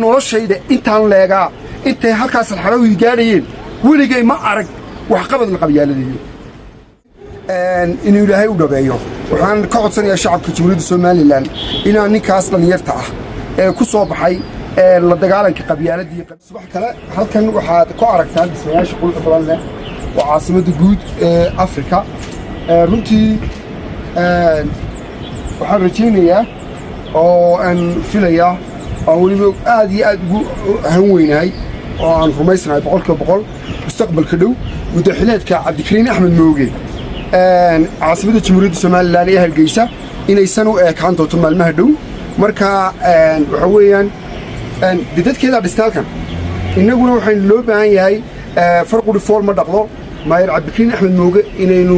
noloshayda intaan leegaa intay halkaas alxarawi gaadhayeen weligay ma arag wax qabad la qabyaaladii inuu ilaahay u dhabeeyo waxaan ka codsanayaa shacabka Jamhuuriyadda Soomaaliland inaan ninkaas dhalinyarta ah ee ku soo baxay la dagaalanka qabyaaladii subax kale halkan waxaad ku aragtaan dhismayaasha qulka badan leh waa caasimadda guud ee Afrika runtii waxaan rajaynayaa oo aan filayaa oo waliba aad iyo aad ugu hanweynahay oo aan rumaysanahay boqolkiiba mustaqbalka dhow madaxweynaha Cabdikariin Axmed Mooge caasimada Jamhuuriyadda Soomaaliland ee Hargeysa inaysan u ekaan doonto maalmaha dhow marka waxa weeyaan dadkeeda dhistaalkan inaguna waxaan loo baahan yahay farqu reform dhaqdo maayir Cabdikariin Axmed Mooge inaynu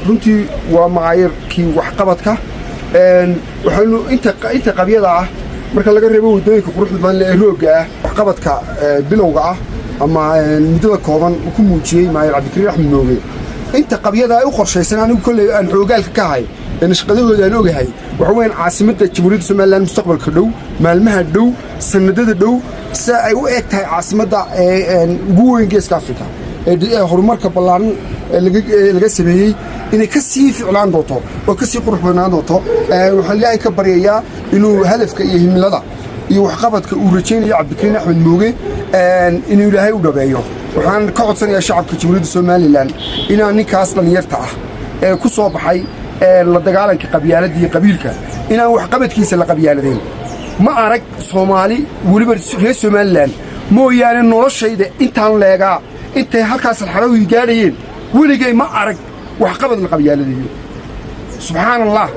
runtii waa maayirkii wax qabadka waxaanu inta qabyada ah marka laga reebo wadooyinka quruxda badan ee rooga ah wax qabadka bilowga ah ama muddada kooban ku muujiyay maayir Cabdikariin Axmed Mooge inta qabyada ay u qorshaysan anigu kulay aan xoogaalka ka hay shaqadooda aan ogahay waxa weyn caasimadda Jamhuuriyadda Soomaaliland mustaqbalka dhow maalmaha dhow sanadada dhow si ay u eegtahay caasimadda ugu weyn geeska Afrika ee horumarka ballaaran laga sameeyay inay ka sii ficlaan doonto oo ka sii qurux badnaan doonto waxaan ilaahay ka baryayaa inuu hadafka iyo himilada iyo wax qabadka uu rajaynayo Cabdikariin Axmed Mooge inuu ilaahay u dhabeeyo waxaan ka codsanayaa shacabka Jamhuuriyadda Soomaaliland inaan ninkaas dhalinyarta ah ee ku soo baxay la dagaalanka qabyaaladii qabiilka inaan wax qabadkiisa la qabyaaladeen ma arag Soomaali waliba reer Soomaaliland mooyaane noloshayda intaan leegaa intay halkaas alxarawi gaadhayeen weligay ma arag wax qabad la qabyaaladii subhanallah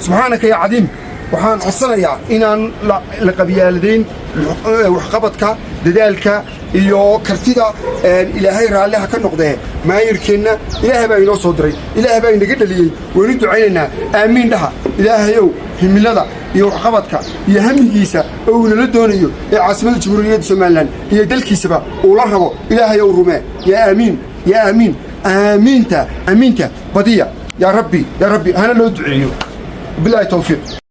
subhanaka ya cadiim waxaan codsanayaa inaan la qabyaaladeen wax qabadka dadaalka iyo kartida ilaahay raalliha ka noqdee maayirkeena ilaahay baa inoo soo diray ilaahay baa inaga dhaliyay weli ducaynaynaa aamiin dhaha ilaahayow himilada iyo wax qabadka iyo hamigiisa oo uu nala doonayo ee caasimadda Jamhuuriyadda Soomaaliland iyo dalkiisaba uu la rabo ilaahayow rumee yaa aamiin yaa aamiin آمينتا بضيع يا ربي هنا لو دعيو بالله توفيق.